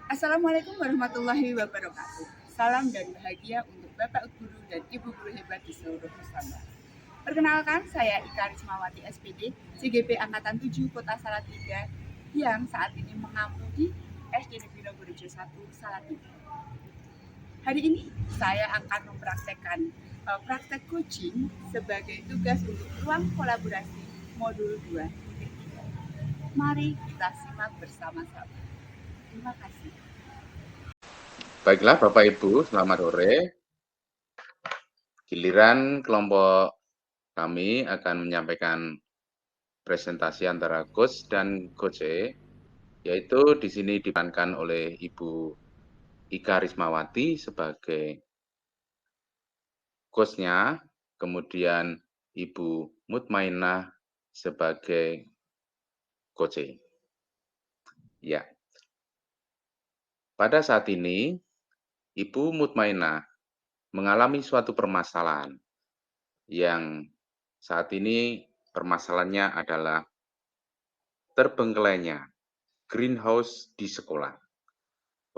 Assalamualaikum warahmatullahi wabarakatuh. Salam dan bahagia untuk Bapak Guru dan Ibu Guru hebat di seluruh Nusantara. Perkenalkan, saya Ika Rismawati SPD, CGP Angkatan 7 Kota Salatiga yang saat ini mengampu di SD Negeri Nogorejo 1 Salatiga. Hari ini saya akan mempraktekkan praktek coaching sebagai tugas untuk ruang kolaborasi modul 2. Mari kita simak bersama-sama. Terima kasih. Baiklah Bapak Ibu, selamat sore. Giliran kelompok kami akan menyampaikan presentasi antara coach dan coach, yaitu di sini diperankan oleh Ibu Ika Rismawati sebagai coach-nya, kemudian Ibu Mutmainah sebagai coach. Ya. Pada saat ini Ibu Mutmainah mengalami suatu permasalahan yang saat ini permasalahannya adalah terbengkelainya greenhouse di sekolah.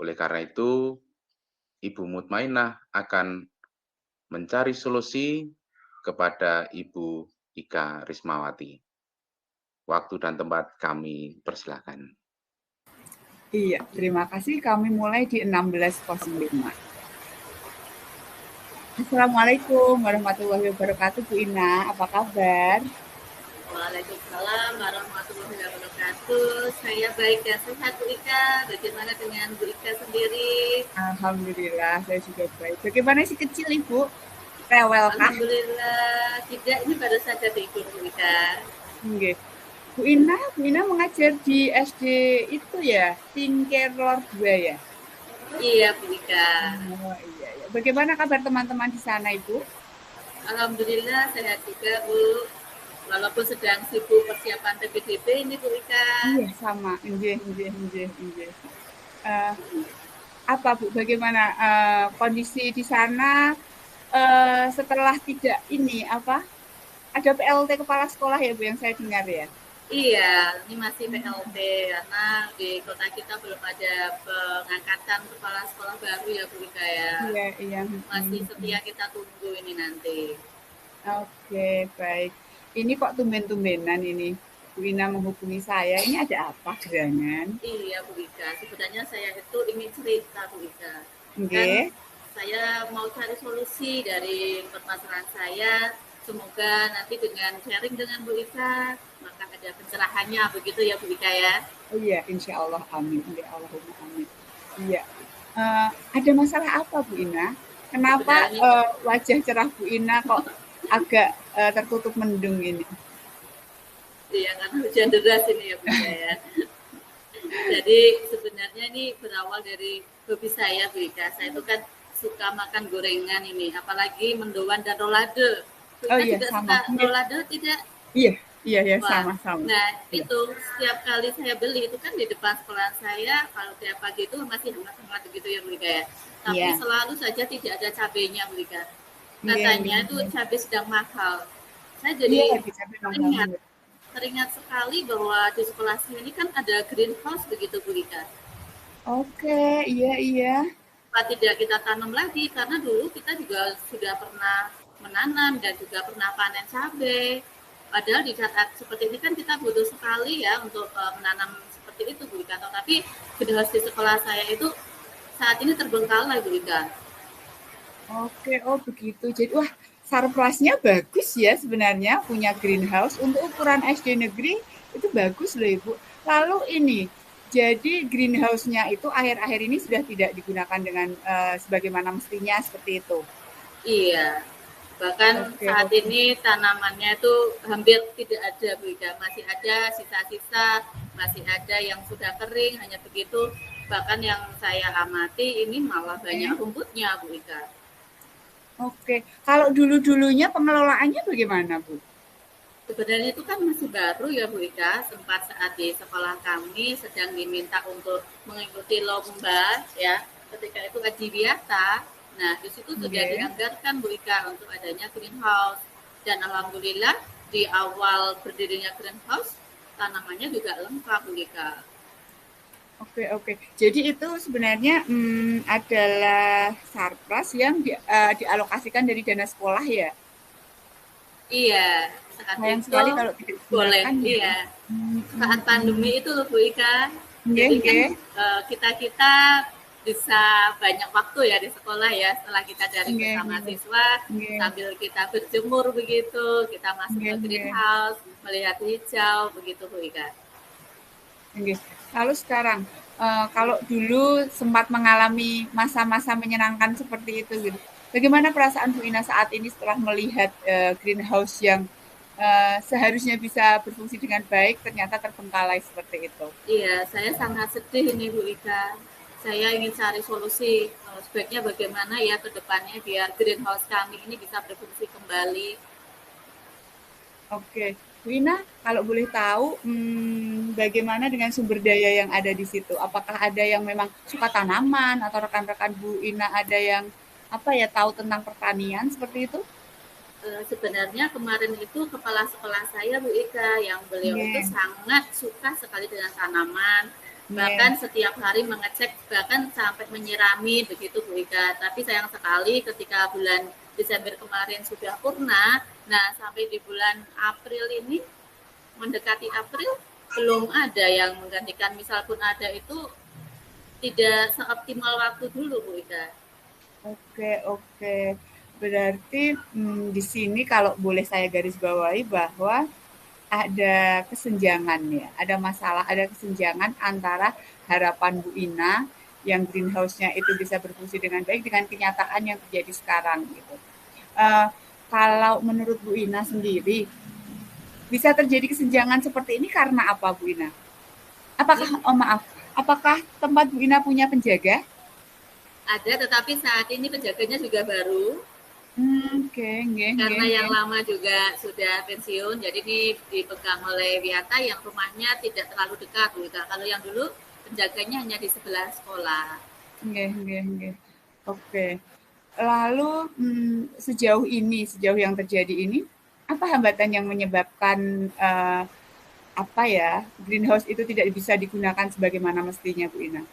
Oleh karena itu, Ibu Mutmainah akan mencari solusi kepada Ibu Ika Rismawati. Waktu dan tempat kami persilakan. Iya, terima kasih. Kami mulai di 16.05. Assalamualaikum warahmatullahi wabarakatuh, Bu Ina. Apa kabar? Waalaikumsalam warahmatullahi wabarakatuh. Saya baik dan sehat, Bu Ika. Bagaimana dengan Bu Ika sendiri? Alhamdulillah, saya juga baik. Bagaimana si kecil, Ibu? Rewel kah? Alhamdulillah, tidak. Ini baru saja tidur, Bu Ika. Nggih. Bu Ina mengajar di SD itu ya, Tingkerlor 2 ya? Iya, Bu Ika. Oh iya, ya. Bagaimana kabar teman-teman di sana, Ibu? Alhamdulillah, sehat juga, Bu. Walaupun sedang sibuk persiapan PPDB ini, Bu Ika. Iya, sama. Nggih. Apa Bu, bagaimana kondisi di sana setelah tidak ini apa? Ada PLT kepala sekolah ya Bu yang saya dengar ya? Iya, ini masih PLT karena di kota kita belum ada pengangkatan kepala sekolah baru ya Bu Ika ya. Iya. Masih setia kita tunggu ini nanti. Oke, baik. Ini kok tumben-tumbenan ini Bu Ina menghubungi saya. Ini ada apa gerangan? Iya Bu Ika, sebenarnya saya itu ingin cerita Bu Ika. Kan Nggih. saya mau cari solusi dari permasalahan saya. Semoga nanti dengan sharing dengan Bu Ika, maka ada pencerahannya begitu ya Bu Ika ya. Oh iya, insya Allah amin. Ya Allahumma amin. Iya. Ada masalah apa Bu Ina? Kenapa Sebenarnya wajah cerah Bu Ina kok agak tertutup mendung ini? iya karena hujan deras ini ya Bu Ika ya. Jadi sebenarnya ini berawal dari hobi saya Bu Ika. Saya itu kan suka makan gorengan ini, apalagi mendoan dan rolade. Bu Oh Ika iya, juga sama. suka rolade tidak? Iya, ya, Wah, sama-sama. nah Iya. itu setiap kali saya beli itu kan di depan sekolah saya kalau tiap pagi itu masih hangat-hangat begitu ya Bu Ika ya. Tapi Iya. selalu saja tidak ada cabenya Bu Ika. Katanya itu Iya. cabai sedang mahal. Saya Iya, jadi lagi capek teringat banget. teringat sekali bahwa di sekolah saya ini kan ada greenhouse begitu Bu Ika. Oke, iya. Apa tidak kita tanam lagi karena dulu kita juga sudah pernah menanam dan juga pernah panen cabai. Padahal di saat seperti ini kan kita butuh sekali ya untuk menanam seperti itu Bu Ika. Tapi greenhouse di sekolah saya itu saat ini terbengkalai Bu Ika. Oke, oh begitu. Jadi, wah, surprise-nya bagus ya sebenarnya punya greenhouse. Untuk ukuran SD negeri itu bagus loh Ibu. Lalu ini, jadi greenhouse-nya itu akhir-akhir ini sudah tidak digunakan dengan sebagaimana mestinya seperti itu. Iya, bahkan saat Oke. ini tanamannya itu hampir tidak ada Bu Ika. Masih ada sisa-sisa, masih ada yang sudah kering, hanya begitu. Bahkan yang saya amati ini malah banyak rumputnya Bu Ika. Oke, kalau dulu-dulunya pengelolaannya bagaimana, Bu? Sebenarnya itu kan masih baru ya Bu Ika, sempat saat di sekolah kami sedang diminta untuk mengikuti lomba ya, ketika itu Ajiwiata. Nah, di situ sudah dianggarkan Bu Ika untuk adanya greenhouse. Dan alhamdulillah di awal berdirinya greenhouse, tanamannya juga lengkap Bu Ika. Oke. Jadi itu sebenarnya adalah surplus yang dialokasikan dari dana sekolah ya? Iya, saat Sayang itu sekali kalau tidak boleh, digunakan ya. iya. Saat pandemi itu loh Bu Ika, Nggih, jadi kan nggih. kita-kita bisa banyak waktu ya di sekolah ya, setelah kita daring Nggih, bersama nggih. siswa, Nggih, sambil kita berjemur begitu, kita masuk ke nggih, nggih. greenhouse, melihat hijau begitu Bu Ika. Nggih. Lalu sekarang, kalau dulu sempat mengalami masa-masa menyenangkan seperti itu gitu, bagaimana perasaan Bu Ina saat ini setelah melihat, greenhouse yang, seharusnya bisa berfungsi dengan baik ternyata terbengkalai seperti itu? Iya, saya sangat sedih ini Bu Ika. Saya ingin cari solusi, sebaiknya bagaimana ya ke depannya biar greenhouse kami ini bisa berfungsi kembali. Oke. Bu Ina, kalau boleh tahu, bagaimana dengan sumber daya yang ada di situ? Apakah ada yang memang suka tanaman atau rekan-rekan Bu Ina ada yang, apa ya, tahu tentang pertanian seperti itu? Sebenarnya kemarin itu kepala sekolah saya Bu Ika, yang beliau itu Nggih, sangat suka sekali dengan tanaman, nggih. bahkan setiap hari mengecek, bahkan sampai menyirami begitu Bu Ika. Tapi sayang sekali ketika bulan Desember kemarin sudah purna, nah sampai di bulan April ini, mendekati April, belum ada yang menggantikan, misal pun ada itu tidak seoptimal waktu dulu Bu Ika. Oke. Berarti, di sini kalau boleh saya garis bawahi bahwa ada kesenjangan ya, ada masalah, ada kesenjangan antara harapan Bu Ina yang greenhouse-nya itu bisa berfungsi dengan baik dengan kenyataan yang terjadi sekarang gitu. Eee, Kalau menurut Bu Ina sendiri, bisa terjadi kesenjangan seperti ini karena apa Bu Ina? Apakah oh maaf, apakah tempat Bu Ina punya penjaga? Ada, tetapi saat ini penjaganya juga baru, Oke, nggih, karena nggih, yang nggih. lama juga sudah pensiun, jadi ini dipegang oleh Wiata yang rumahnya tidak terlalu dekat. Gitu. Kalau yang dulu penjaganya hanya di sebelah sekolah. Nggih. Oke. Lalu, sejauh yang terjadi ini, apa hambatan yang menyebabkan, apa ya, greenhouse itu tidak bisa digunakan sebagaimana mestinya, Bu Ina?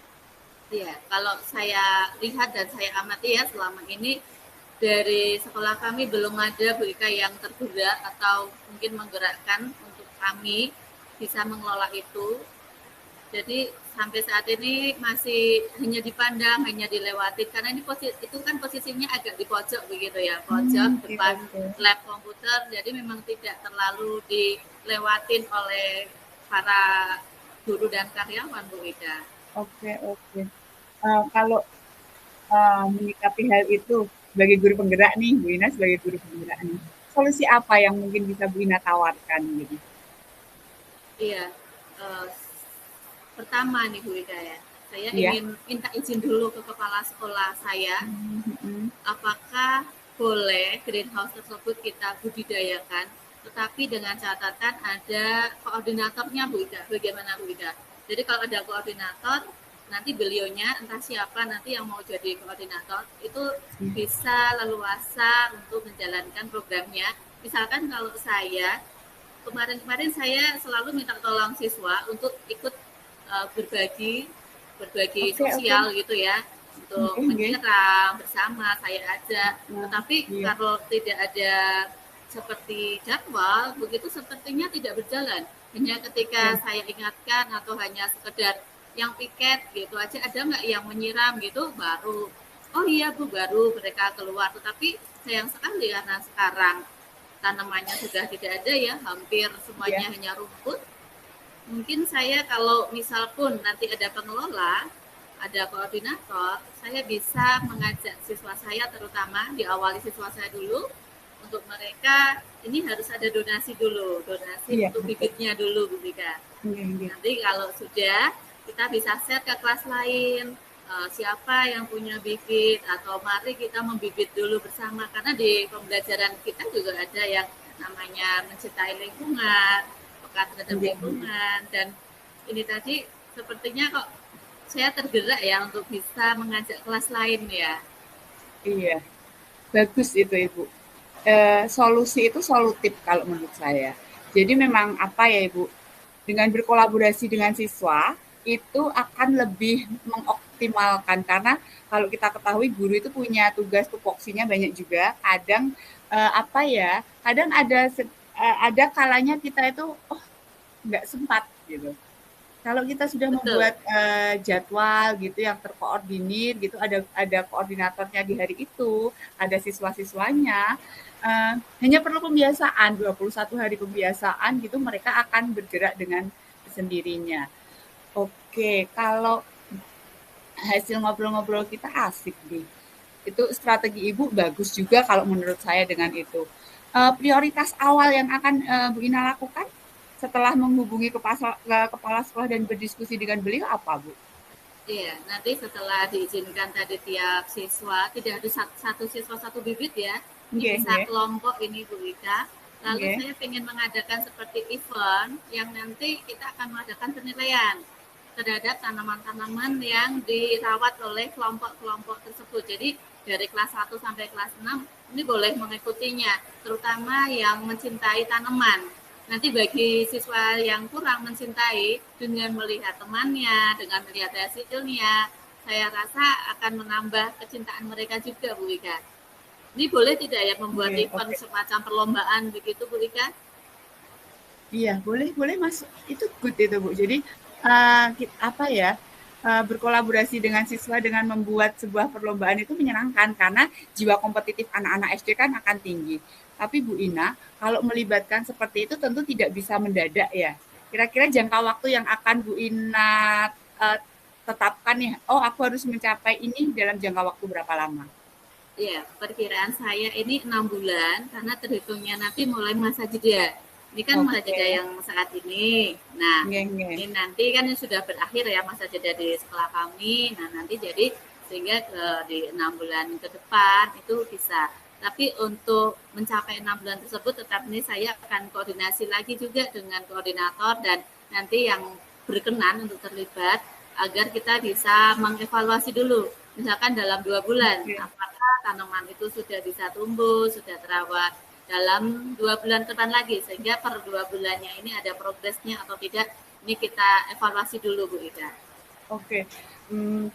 Iya, kalau saya lihat dan saya amati ya selama ini dari sekolah kami belum ada Bu Ika yang tergerak atau mungkin menggerakkan untuk kami bisa mengelola itu. Jadi sampai saat ini masih hanya dipandang, hanya dilewati karena ini itu kan posisinya agak di pojok begitu ya, pojok Gitu, depan oke. lab komputer, jadi memang tidak terlalu dilewatin oleh para guru dan karyawan Bu Ida. Oke. Kalau, menyikapi hal itu sebagai guru penggerak nih, Bu Ina sebagai guru penggerak nih, solusi apa yang mungkin bisa Bu Ina tawarkan gitu? Iya, eh, pertama nih Bu Ida ya, saya Iya? ingin minta izin dulu ke kepala sekolah saya, Mhm. apakah boleh greenhouse tersebut kita budidayakan, tetapi dengan catatan ada koordinatornya Bu Ida. Bagaimana Bu Ida? Jadi kalau ada koordinator, nanti beliaunya entah siapa nanti yang mau jadi koordinator itu bisa leluasa untuk menjalankan programnya. Misalkan kalau saya kemarin saya selalu minta tolong siswa untuk ikut berbagi Oke. sosial gitu ya, untuk Nggih. menyiram bersama saya ajak. Nah, Tetapi iya. kalau tidak ada seperti jadwal begitu sepertinya tidak berjalan. Hanya ketika Iya. saya ingatkan atau hanya sekedar yang piket gitu aja, ada nggak yang menyiram gitu, baru oh iya Bu, baru mereka keluar. Tetapi sayang sekali karena sekarang tanamannya sudah tidak ada ya, hampir semuanya Iya. hanya rumput. Mungkin saya kalau misal pun nanti ada pengelola, ada koordinator, saya bisa mengajak siswa saya, terutama diawali siswa saya dulu, untuk mereka ini harus ada donasi dulu, donasi Iya, untuk betul. bibitnya dulu Bu Bika. Nggih. Nanti kalau sudah, kita bisa share ke kelas lain, siapa yang punya bibit, atau mari kita membibit dulu bersama, karena di pembelajaran kita juga ada yang namanya mencintai lingkungan, peka terhadap Nggih. lingkungan, dan ini tadi sepertinya kok saya tergerak ya untuk bisa mengajak kelas lain ya. Iya. Bagus itu, Ibu. Solusi itu solutif kalau menurut saya. Jadi memang apa ya Ibu, dengan berkolaborasi dengan siswa, itu akan lebih mengoptimalkan karena kalau kita ketahui guru itu punya tugas tupoksinya banyak juga. Kadang apa ya? Kadang ada kalanya kita itu nggak sempat gitu. Kalau kita sudah Betul. membuat jadwal gitu yang terkoordinir gitu, ada koordinatornya di hari itu, ada siswa-siswanya, hanya perlu pembiasaan 21 hari pembiasaan gitu mereka akan bergerak dengan sendirinya. Oke, kalau hasil ngobrol-ngobrol kita asik deh. Itu strategi Ibu bagus juga kalau menurut saya dengan itu. Prioritas awal yang akan Bu Ina lakukan setelah menghubungi kepala sekolah dan berdiskusi dengan beliau apa, Bu? Iya, nanti setelah diizinkan tadi tiap siswa, tidak harus satu siswa satu bibit ya, ini Nggih, bisa nggih, kelompok ini Bu Ika. Lalu nggih. saya ingin mengadakan seperti event yang nanti kita akan mengadakan penilaian terhadap tanaman-tanaman yang dirawat oleh kelompok-kelompok tersebut. Jadi dari kelas 1 sampai kelas 6 ini boleh mengikutinya, terutama yang mencintai tanaman. Nanti bagi siswa yang kurang mencintai, dengan melihat temannya, dengan melihat hasilnya, saya rasa akan menambah kecintaan mereka juga, Bu Ika. Ini boleh tidak ya membuat Oke, event oke. semacam perlombaan begitu, Bu Ika? Iya, boleh, boleh Mas. Itu good itu, Bu. Jadi apa ya? Berkolaborasi dengan siswa dengan membuat sebuah perlombaan itu menyenangkan karena jiwa kompetitif anak-anak SD kan akan tinggi. Tapi Bu Ina, kalau melibatkan seperti itu tentu tidak bisa mendadak ya. Kira-kira jangka waktu yang akan Bu Ina eh, tetapkan nih, oh aku harus mencapai ini dalam jangka waktu berapa lama? Iya, perkiraan saya ini 6 bulan karena terhitungnya nanti mulai masa jeda. Ini kan masa Oke, jeda yang saat ini. Nah, nggih, nggih. ini nanti kan sudah berakhir ya masa jeda di sekolah kami. Nah, nanti jadi sehingga di 6 bulan ke depan itu bisa. Tapi untuk mencapai 6 bulan tersebut tetap ini saya akan koordinasi lagi juga dengan koordinator dan nanti yang berkenan untuk terlibat agar kita bisa mengevaluasi dulu. Misalkan dalam 2 bulan, Oke. apakah tanaman itu sudah bisa tumbuh, sudah terawat dalam 2 bulan ke depan lagi, sehingga per 2 bulannya ini ada progresnya atau tidak, ini kita evaluasi dulu Bu Ida. Oke. Hmm,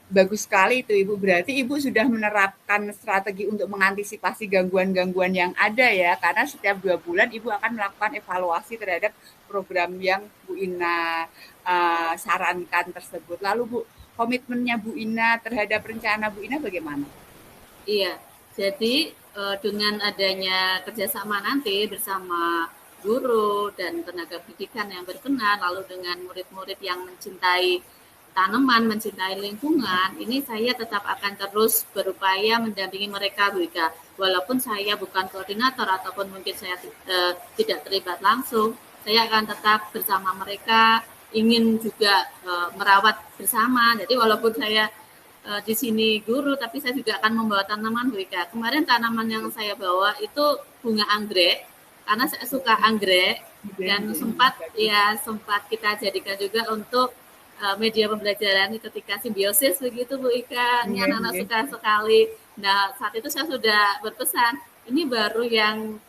bagus sekali itu Ibu. Berarti Ibu sudah menerapkan strategi untuk mengantisipasi gangguan-gangguan yang ada ya, karena setiap 2 bulan Ibu akan melakukan evaluasi terhadap program yang Bu Ina sarankan tersebut. Lalu Bu, komitmennya Bu Ina terhadap rencana Bu Ina bagaimana? Iya, jadi dengan adanya kerjasama nanti bersama guru dan tenaga pendidikan yang berkenan, lalu dengan murid-murid yang mencintai tanaman, mencintai lingkungan, ini saya tetap akan terus berupaya mendampingi mereka, Bu Ika. Walaupun saya bukan koordinator ataupun mungkin saya tidak terlibat langsung, saya akan tetap bersama mereka, ingin juga merawat bersama. Jadi walaupun saya di sini guru, tapi saya juga akan membawa tanaman, Bu Ika. Kemarin tanaman yang saya bawa itu bunga anggrek, karena saya suka anggrek dan sempat kita jadikan juga untuk media pembelajaran ketika simbiosis begitu Bu Ika. Ini anak-anak suka sekali. Nah, saat itu saya sudah berpesan, ini baru yang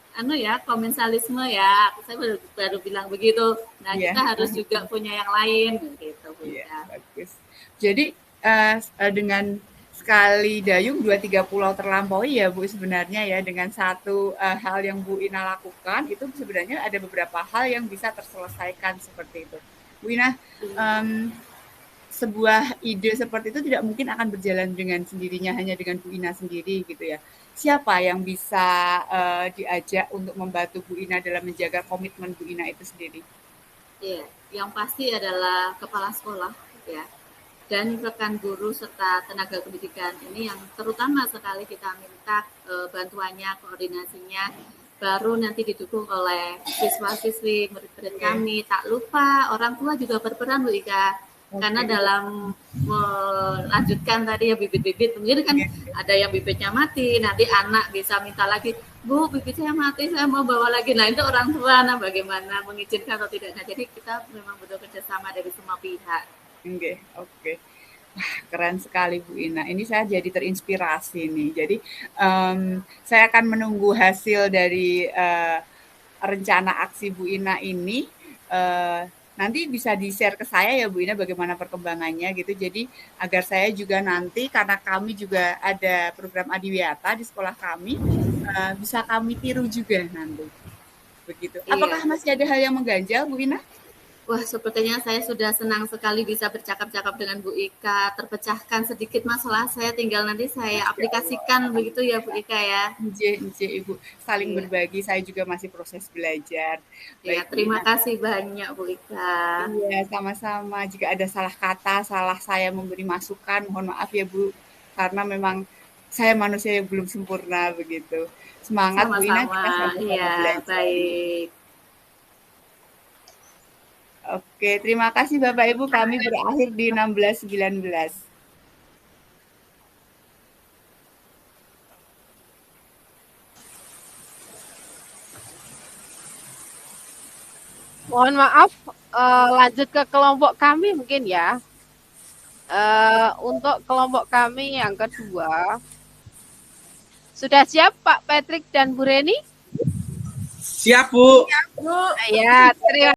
komensalisme ya. Saya baru bilang begitu. Nah, kita harus juga punya yang lain gitu Bu Ika. Bagus. Jadi dengan sekali dayung 2-3 pulau terlampaui ya Bu sebenarnya ya, dengan satu hal yang Bu Ina lakukan itu sebenarnya ada beberapa hal yang bisa terselesaikan seperti itu. Bu Ina, sebuah ide seperti itu tidak mungkin akan berjalan dengan sendirinya hanya dengan Bu Ina sendiri gitu ya. Siapa yang bisa diajak untuk membantu Bu Ina dalam menjaga komitmen Bu Ina itu sendiri? Iya, yang pasti adalah kepala sekolah ya, dan rekan guru serta tenaga pendidikan ini yang terutama sekali kita minta bantuannya, koordinasinya, baru nanti didukung oleh siswa-siswi, murid-murid kami. Tak lupa orang tua juga berperan Bu Ika, karena dalam melanjutkan tadi ya bibit-bibit, mungkin kan ada yang bibitnya mati, nanti anak bisa minta lagi, Bu, bibit saya mati, saya mau bawa lagi. Nah, itu orang tua, nah bagaimana mengizinkan atau tidak. Nah, jadi kita memang butuh kerjasama dari semua pihak. Oke. Wah, keren sekali Bu Ina. Ini saya jadi terinspirasi nih. Jadi saya akan menunggu hasil dari rencana aksi Bu Ina ini. Nanti bisa di-share ke saya ya Bu Ina bagaimana perkembangannya gitu. Jadi agar saya juga nanti karena kami juga ada program Adiwiyata di sekolah kami, bisa kami tiru juga nanti. Begitu. Iya. Apakah masih ada hal yang mengganjal Bu Ina? Wah, sepertinya saya sudah senang sekali bisa bercakap-cakap dengan Bu Ika. Terpecahkan sedikit masalah saya, tinggal nanti saya aplikasikan begitu ya Bu Ika ya. Nje, Ibu. Saling Iya. berbagi, saya juga masih proses belajar. Ya, Baik, Bu terima Ina. kasih banyak Bu Ika. Iya, sama-sama. Jika ada salah kata, salah saya memberi masukan, mohon maaf ya Bu. Karena memang saya manusia yang belum sempurna begitu. Semangat Bu Ina, kita Sama-sama. sama-sama Iya, belajar. baik. Oke, terima kasih Bapak Ibu. Kami berakhir di 16.19. Mohon maaf, lanjut ke kelompok kami mungkin ya. Untuk kelompok kami yang kedua, sudah siap Pak Patrick dan Bu Reni? Siap, Bu. Ya, terima